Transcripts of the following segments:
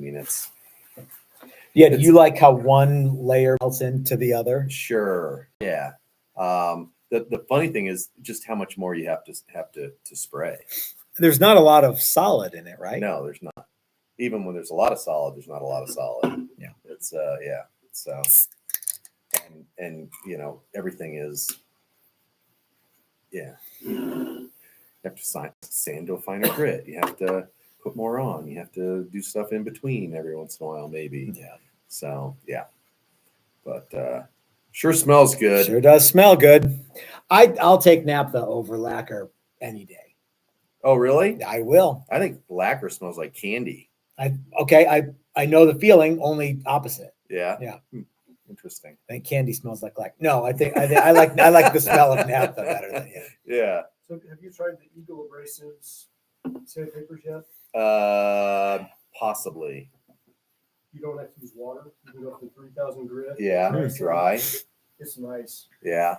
mean, it's. Yeah. Do you like how one layer melts into the other? Sure. Yeah. The funny thing is just how much more you have to spray. There's not a lot of solid in it, right? No, there's not. Even when there's a lot of solid, there's not a lot of solid. Yeah. It's yeah. So and you know, everything is yeah. You have to sand to a finer grit. You have to put more on. You have to do stuff in between every once in a while, maybe. Yeah. So yeah. But sure smells good. Sure does smell good. I'll take naphtha over lacquer any day. Oh, really? I will. I think lacquer smells like candy. I know the feeling, only opposite. Yeah. Yeah. Interesting. I think candy smells like lacquer. No, I like the smell of naphtha better than you. Yeah. So have you tried the Eagle Abrasives sandpapers yet? Possibly. You don't have to use water. You can go up to 3,000 grit. Yeah. It's Dry. It's nice. Yeah.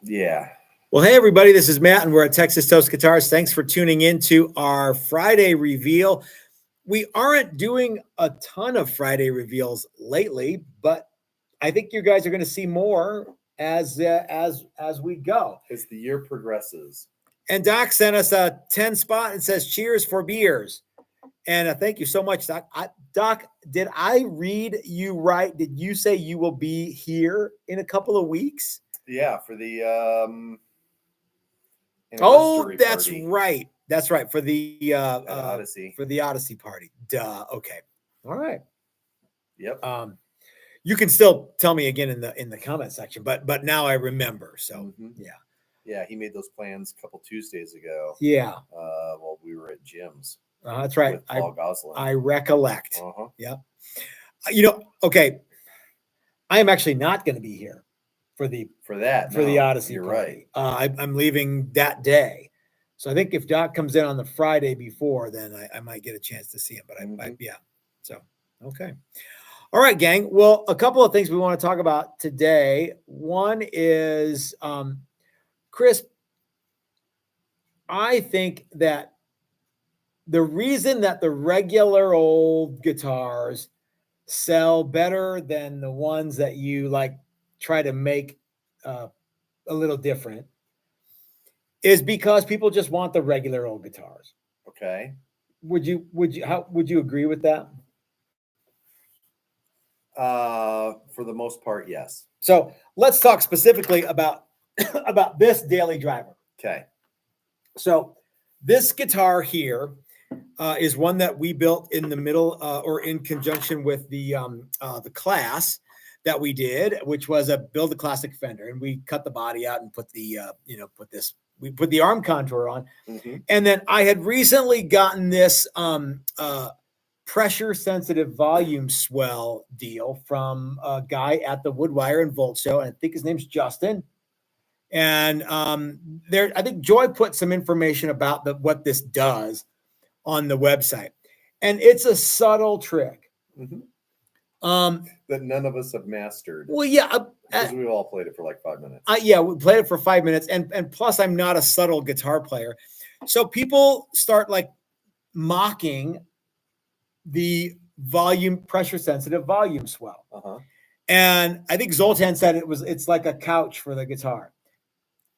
Yeah. Well, hey, everybody, this is Matt, and we're at Texas Toast Guitars. Thanks for tuning in to our Friday reveal. We aren't doing a ton of Friday reveals lately, but I think you guys are going to see more as we go. As the year progresses. And Doc sent us a 10 spot and says, cheers for beers. And thank you so much, Doc. Doc, did I read you right? Did you say you will be here in a couple of weeks? Yeah, for the oh, that's party. right. That's right. For the Odyssey. For the Odyssey party. Duh. Okay. All right. Yep. You can still tell me again in the comment section, but now I remember. So yeah. Yeah, he made those plans a couple Tuesdays ago. Yeah. While we were at Jim's. That's right. With Paul Goslin. I recollect. Uh-huh. Yeah. You know, okay. I am actually not going to be here for the Odyssey you're party. right. I'm leaving that day. So I think if Doc comes in on the Friday before, then I might get a chance to see him. But yeah. So, okay. All right, gang. Well, a couple of things we want to talk about today. One is, Chris, I think that the reason that the regular old guitars sell better than the ones that you like try to make a little different is because people just want the regular old guitars. Okay. Would you agree with that? For the most part, yes. So let's talk specifically about this daily driver. Okay. So this guitar here is one that we built in the middle or in conjunction with the class that we did, which was a build a classic Fender, and we cut the body out and put the we put the arm contour on. And then I had recently gotten this pressure sensitive volume swell deal from a guy at the Woodwire and Volt show, and I think his name's Justin. And I think Joy put some information about what this does on the website, and it's a subtle trick that none of us have mastered. Well, yeah, because we've all played it for like 5 minutes. Yeah, we played it for 5 minutes, and plus I'm not a subtle guitar player, so people start like mocking the pressure sensitive volume swell. And I think Zoltan said it's like a couch for the guitar.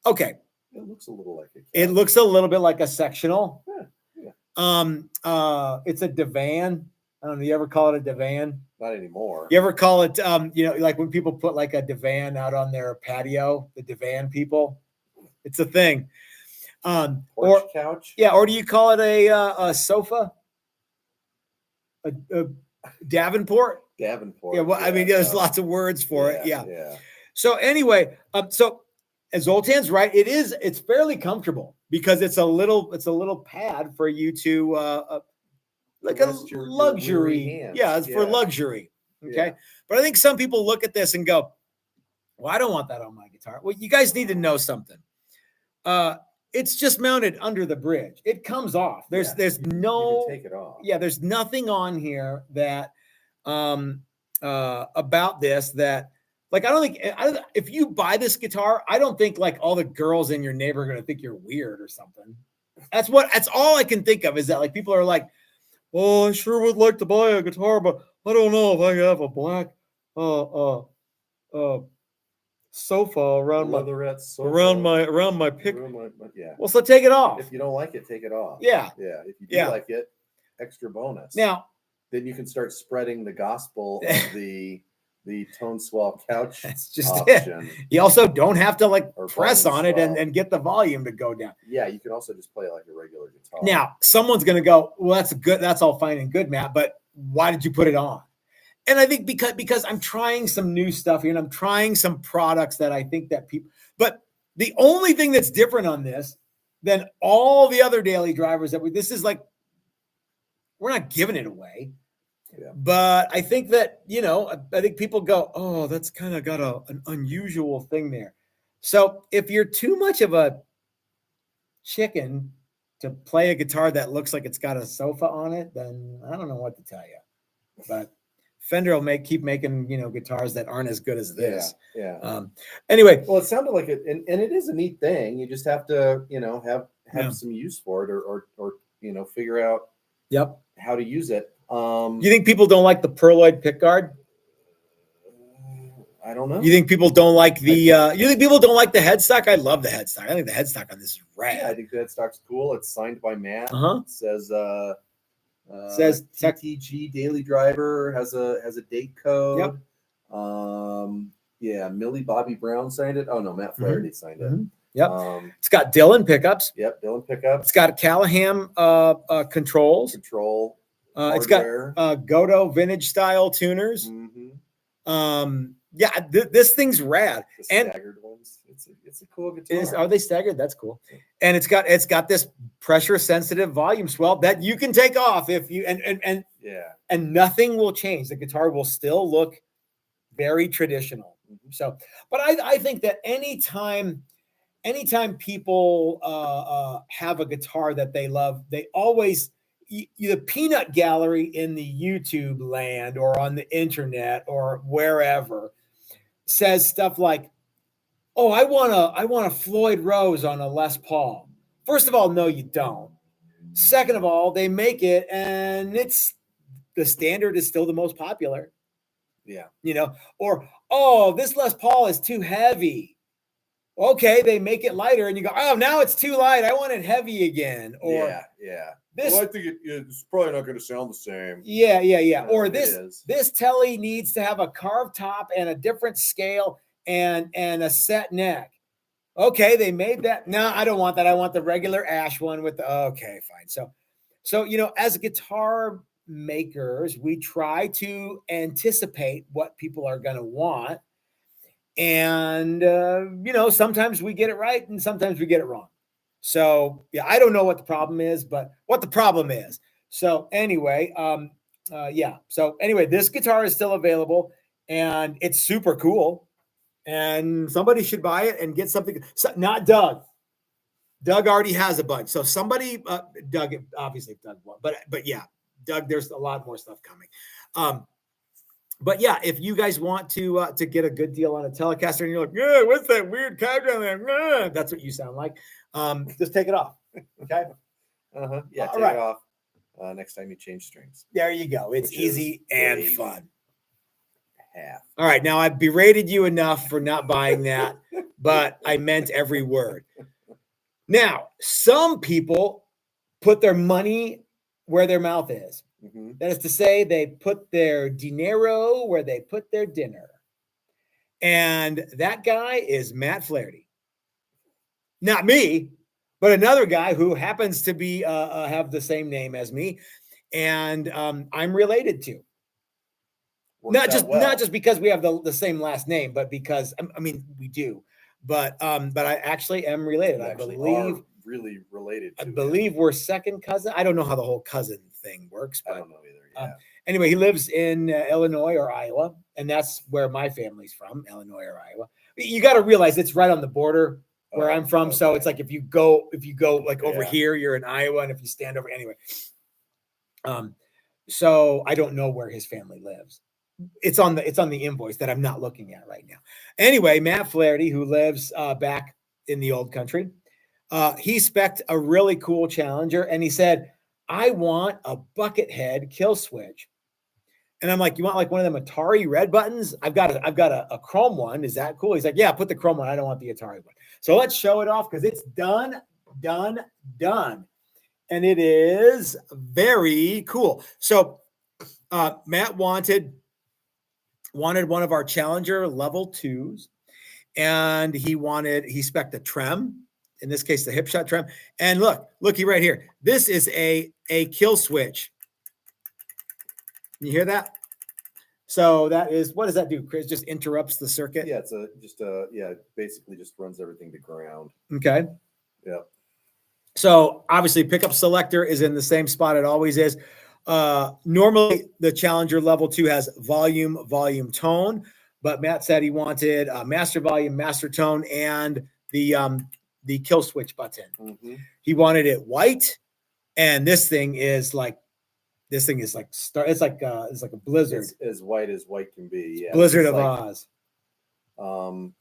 Okay, it looks a little like it looks a little bit like a sectional. Yeah. It's a divan. I don't know. You ever call it a divan? Not anymore. You ever call it, like when people put like a divan out on their patio, the divan people? It's a thing. Porch couch? Yeah. Or do you call it a sofa? A Davenport? Davenport. Yeah. Well, I mean, there's lots of words for it. Yeah. Yeah. So anyway, as Zoltan's right, it's fairly comfortable because it's a little pad for you to like a luxury. Yeah, it's for luxury. Okay. Yeah. But I think some people look at this and go, well, I don't want that on my guitar. Well, you guys need to know something. It's just mounted under the bridge. It comes off. There's no, you can take it off. Yeah, there's nothing on here that about this that, like, I don't think if you buy this guitar, I don't think like all the girls in your neighborhood are going to think you're weird or something. That's all I can think of is that like people are like, "Oh, I sure would like to buy a guitar, but I don't know if I have a black sofa around my Leatherette sofa. around my pick." Yeah. Well, so take it off. If you don't like it, take it off. Yeah. Yeah. If you do like it, extra bonus. Now, then you can start spreading the gospel of the tone swell couch that's just option. it. You also don't have to like Or press volume on it swell. and get the volume to go down. Yeah, you can also just play like a regular guitar. Now, someone's going to go, well, that's good. That's all fine and good, Matt, but why did you put it on? And I think because I'm trying some new stuff here and I'm trying some products that I think that people, but the only thing that's different on this than all the other daily drivers this is like, we're not giving it away. Yeah. But I think that, I think people go, oh, that's kind of got an unusual thing there. So if you're too much of a chicken to play a guitar that looks like it's got a sofa on it, then I don't know what to tell you. But Fender will keep making, guitars that aren't as good as this. Yeah. Anyway. Well, it sounded like it, and it is a neat thing. You just have to, have some use for it or figure out how to use it. You think people don't like the Perloid pickguard? I don't know. You think people don't like the headstock? I love the headstock. I think the headstock on this is rad. Yeah, I think the headstock's cool. It's signed by Matt. It says TTG Daily Driver has a date code. Yep. Millie Bobby Brown signed it. Oh no, Matt Flaherty signed it. Yep. It's got Dylan pickups. Yep, Dylan pickups. It's got Callahan controls. Control. It's got Godo vintage style tuners. This thing's rad. The staggered ones. It's a cool guitar. Are they staggered? That's cool. And it's got this pressure sensitive volume swell that you can take off if you and nothing will change. The guitar will still look very traditional. So, but I think that anytime people have a guitar that they love, they always the peanut gallery in the YouTube land or on the internet or wherever says stuff like, "Oh, I want a Floyd Rose on a Les Paul." First of all, no, you don't. Second of all, they make it and the standard is still the most popular. Yeah. Or, "Oh, this Les Paul is too heavy." Okay, they make it lighter and you go, "Oh, now it's too light. I want it heavy again." Or well, I think it's probably not going to sound the same. Yeah. Or this Telly needs to have a carved top and a different scale and a set neck. Okay, they made that. No, I don't want that. I want the regular ash one with okay, fine. So as guitar makers, we try to anticipate what people are going to want. And, sometimes we get it right and sometimes we get it wrong. So, I don't know what the problem is, but what the problem is. So anyway, So anyway, this guitar is still available and it's super cool. And somebody should buy it and get something. Not Doug. Doug already has a bunch. So somebody, Doug, obviously Doug won, but yeah, Doug, there's a lot more stuff coming. But yeah, if you guys want to get a good deal on a Telecaster and you're like, "Yeah, what's that weird cow down there?" That's what you sound like. Just take it off. Okay. Yeah. Take it off. Next time you change strings. There you go. It's easy and fun. Half. All right. Now I've berated you enough for not buying that, but I meant every word. Now, some people put their money where their mouth is. That is to say, they put their dinero where they put their dinner. And that guy is Matt Flaherty. Not me, but another guy who happens to be have the same name as me. And I'm related to. Not just because we have the same last name, but because we do. But I actually am related. I believe really related. I believe we're second cousin. I don't know how the whole cousin thing works. But, I don't know either. Yeah. Anyway, he lives in Illinois or Iowa, and that's where my family's from, Illinois or Iowa. You got to realize it's right on the border where I'm from. Okay. So it's like if you go like over here, you're in Iowa, and if you stand over anyway. So I don't know where his family lives. It's on the invoice that I'm not looking at right now. Anyway, Matt Flaherty, who lives back in the old country, he spec'd a really cool Challenger, and he said, I want a bucket head kill switch. And I'm like, you want like one of them Atari red buttons? I've got a chrome one. Is that cool? He's like, yeah, put the chrome one. I don't want the Atari one. So let's show it off because it's done. And it is very cool. So Matt wanted one of our Challenger level 2s, and he spec'd a trem, in this case, the Hipshot trem. And looky right here. This is a kill switch. You hear that? So that is, what does that do, Chris? Just interrupts the circuit? Yeah, basically just runs everything to ground. Okay. Yeah. So obviously pickup selector is in the same spot it always is. Normally the Challenger level 2 has volume, tone, but Matt said he wanted master volume, master tone, and the kill switch button. Mm-hmm. He wanted it white, and this thing is like it's like a blizzard. It's as white can be. Yeah. Blizzard of Oz.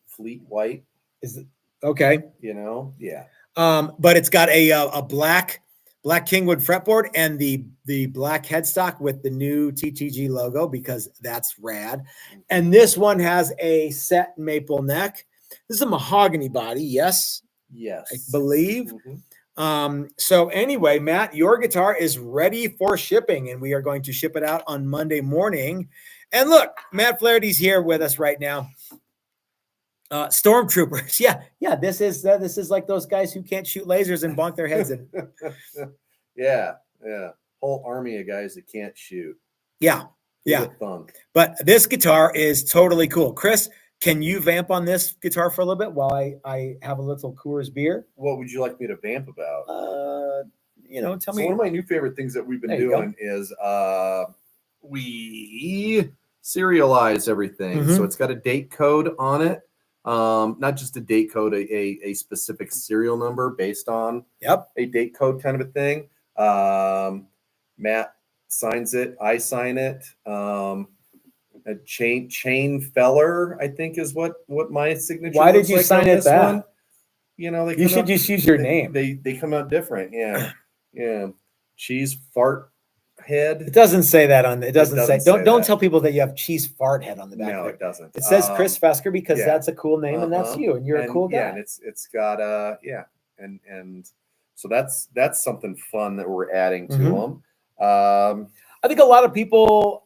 Fleet white. Is it okay? Yeah. But it's got a black Kingwood fretboard and the black headstock with the new TTG logo, because that's rad. And this one has a set maple neck. This is a mahogany body. Yes, I believe. Mm-hmm. So anyway, Matt, your guitar is ready for shipping, and we are going to ship it out on Monday morning. And look, Matt Flaherty's here with us right now. Stormtroopers. Yeah. This is like those guys who can't shoot lasers and bonk their heads in. Yeah. Whole army of guys that can't shoot. Yeah. But this guitar is totally cool. Chris, can you vamp on this guitar for a little bit while I have a little Coors beer? What would you like me to vamp about? Tell me. One of my new favorite things that we've been doing is we serialize everything. Mm-hmm. So it's got a date code on it. Not just a date code, a specific serial number based on a date code kind of a thing. Matt signs it. I sign it. A chain feller, I think, is what my signature. Why did you sign it that? One. You should just use your name. They come out different. Yeah. Cheese fart head. It doesn't say that on. It doesn't say. Don't tell people that you have cheese fart head on the back. No, it doesn't. It says Chris Fesker because that's a cool name, and that's you, and you're a cool guy. Yeah, and it's got and so that's something fun that we're adding to them. I think a lot of people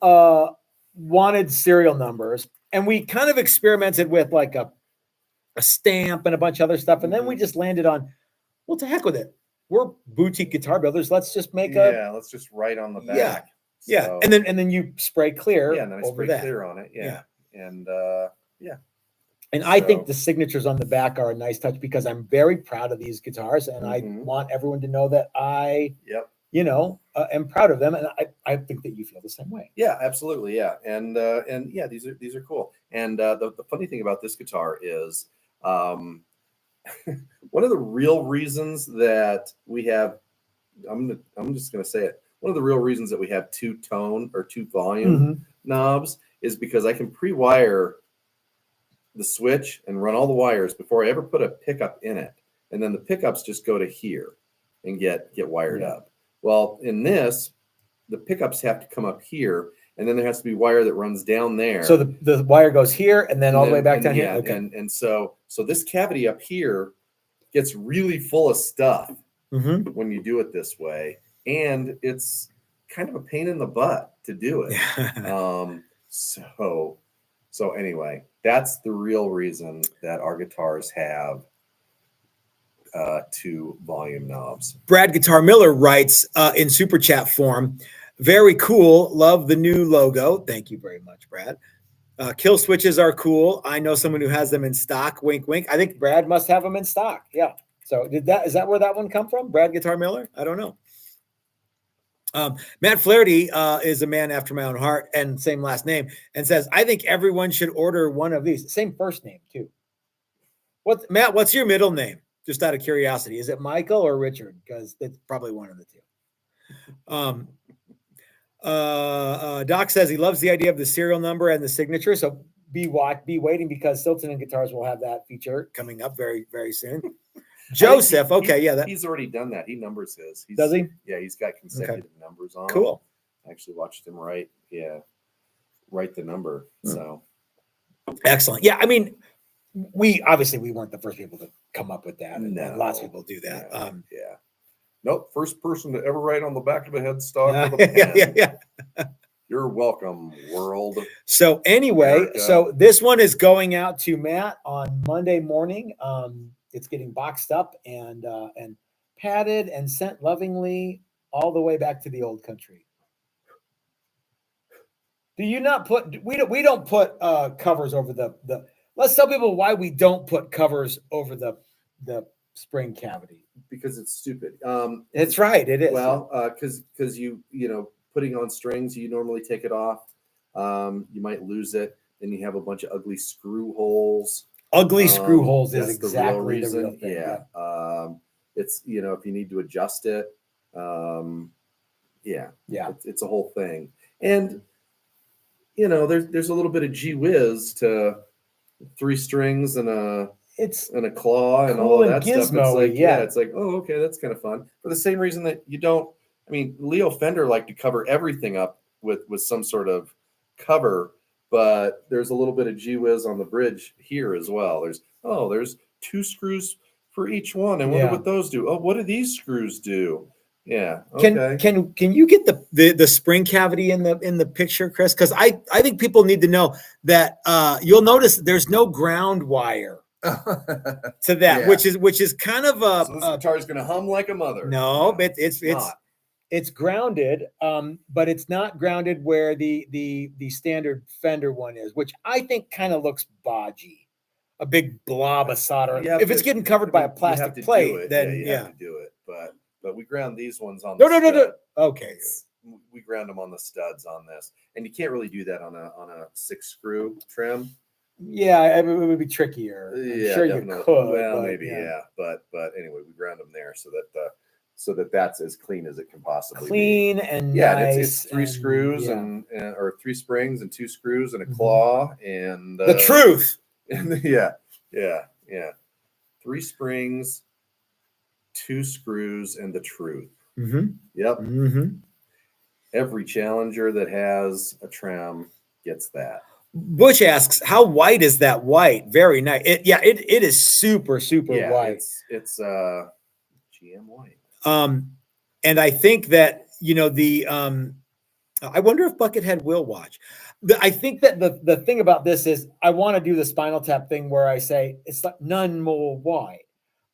wanted serial numbers, and we kind of experimented with like a stamp and a bunch of other stuff, and then we just landed on, well, to heck with it. We're boutique guitar builders. Let's just make let's just write on the back. Yeah. So, and then you spray clear. Yeah, and then I spray clear on it. Yeah. And And I think the signatures on the back are a nice touch because I'm very proud of these guitars, and I want everyone to know that I am proud of them, and I think that you feel the same way. Yeah, absolutely. Yeah, and these are cool. And the funny thing about this guitar is, one of the real reasons that we have, I'm just gonna say it. One of the real reasons that we have 2-tone or 2-volume knobs is because I can pre-wire the switch and run all the wires before I ever put a pickup in it, and then the pickups just go to here and get wired up. Well, in this, the pickups have to come up here, and then there has to be wire that runs down there. So the wire goes here and then all the way back down here. Okay. And so this cavity up here gets really full of stuff when you do it this way, and it's kind of a pain in the butt to do it. So anyway, that's the real reason that our guitars have 2 volume knobs. Brad Guitar Miller writes in super chat form, very cool. Love the new logo. Thank you very much, Brad. Kill switches are cool. I know someone who has them in stock. Wink, wink. I think Brad must have them in stock. Yeah. So is that where that one come from? Brad Guitar Miller? I don't know. Matt Flaherty is a man after my own heart and same last name, and says, I think everyone should order one of these. Same first name too. Matt, what's your middle name? Just out of curiosity. Is it Michael or Richard? Because it's probably one of the two. Doc says he loves the idea of the serial number and the signature. So be waiting, because Stilton and Guitars will have that feature coming up very, very soon. Joseph. Okay, yeah, he's already done that. He numbers his. Does he? Yeah, he's got consecutive numbers on. Cool. I actually watched him write the number. So excellent. Yeah, I mean, we weren't the first people to come up with that, and lots of people do that. Yeah. Nope, first person to ever write on the back of a headstock with a pen. yeah. You're welcome, world. So anyway, America. so this one is going out to Matt on Monday morning. It's getting boxed up and padded and sent lovingly all the way back to the old country. Do you not put? We don't put covers over the. Let's tell people why we don't put covers over the spring cavity. Because it's stupid. It's right. It is. Well, because you putting on strings, you normally take it off. You might lose it. Then you have a bunch of ugly screw holes. Ugly screw holes is that's exactly the real reason. The real thing. Yeah. It's if you need to adjust it. Yeah. It's a whole thing. And there's a little bit of gee whiz to 3 strings and a claw and all of that stuff. It's like, it's like, oh, okay, that's kind of fun. For the same reason that you don't. I mean, Leo Fender like to cover everything up with some sort of cover, but there's a little bit of gee whiz on the bridge here as well. There's 2 screws for each one. I wonder what those do. Oh, what do these screws do? Yeah. Okay. Can you get the spring cavity in the picture, Chris? Because I think people need to know that you'll notice there's no ground wire to that, which is kind of a. So this guitar is going to hum like a mother. No, but it's grounded, but it's not grounded where the standard Fender one is, which I think kind of looks bodgy. A big blob of solder. If it's getting covered by a plastic plate, then you have to do it. But we ground these ones on. No. Okay. We ground them on the studs on this, and you can't really do that on a 6-screw trim. Yeah, it would be trickier. I'm sure definitely. You could. Well, maybe, but anyway, we ground them there so that's as clean as it can possibly be. And nice. It's 3 screws or 3 springs and 2 screws and a claw and the truth. And 3 springs, 2 screws, and the truth. Mm-hmm. Yep. Mm-hmm. Every Challenger that has a trim gets that. Butch asks, "How white is that white?" Very nice. It is super white. It's GM white. And I think that I wonder if Buckethead will watch. I think that the thing about this is I want to do the Spinal Tap thing where I say it's like none more white,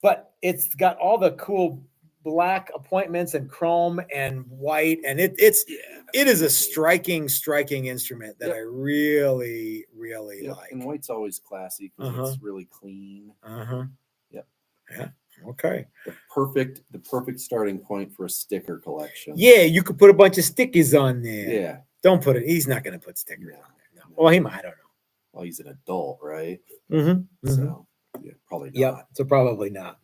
but it's got all the cool black appointments and chrome and white, and it is a striking instrument that I really like. And white's always classy because it's really clean. Yep. Yeah. Okay. The perfect starting point for a sticker collection. Yeah, you could put a bunch of stickers on there. Yeah. Don't put it. He's not going to put stickers on there. No. Well, he might. I don't know. Well, he's an adult, right? Mm-hmm. So probably not. Yep. So probably not.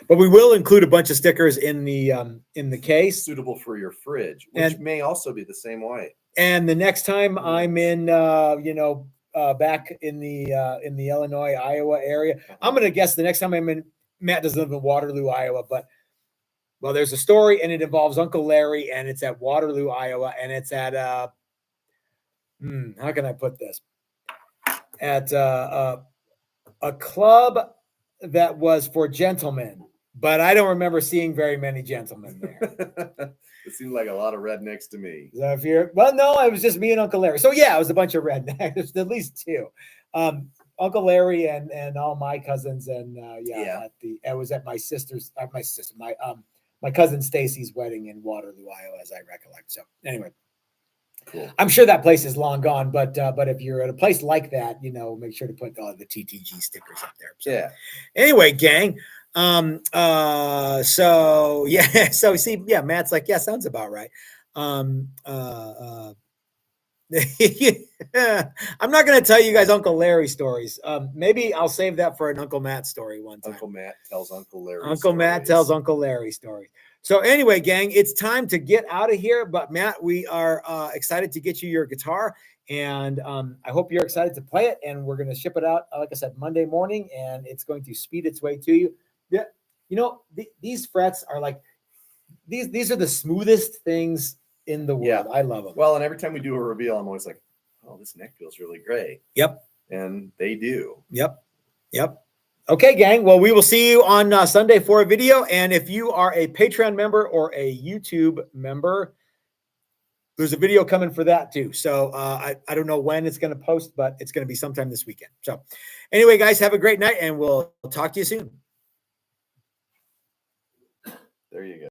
But we will include a bunch of stickers in the case, suitable for your fridge, which may also be the same white. And the next time I'm in, back in the Illinois, Iowa area, I'm going to guess the next time I'm in. Matt doesn't live in Waterloo, Iowa, but there's a story and it involves Uncle Larry, and it's at Waterloo, Iowa, and it's at how can I put this? At a club that was for gentlemen, but I don't remember seeing very many gentlemen there. It seemed like a lot of rednecks to me. So it was just me and Uncle Larry. So it was a bunch of rednecks. There's at least 2. Uncle Larry and all my cousins, and it was at my my cousin Stacy's wedding in Waterloo, Iowa, as I recollect. So anyway, cool. I'm sure that place is long gone, but if you're at a place like that, make sure to put the TTG stickers up there. So, anyway, gang. Matt's like, sounds about right. I'm not going to tell you guys Uncle Larry stories. Maybe I'll save that for an Uncle Matt story one time. Uncle Matt tells Uncle Larry. Matt tells Uncle Larry stories. So anyway, gang, it's time to get out of here. But Matt, we are excited to get you your guitar, and I hope you're excited to play it. And we're going to ship it out, like I said, Monday morning, and it's going to speed its way to you. You know, these frets are like these are the smoothest things in the world. Yeah. I love them. Well, and every time we do a reveal, I'm always like, oh, this neck feels really great. Yep. And they do. Yep. Okay, gang. Well, we will see you on Sunday for a video. And if you are a Patreon member or a YouTube member, there's a video coming for that too. So I don't know when it's going to post, but it's going to be sometime this weekend. So anyway, guys, have a great night and we'll talk to you soon. There you go.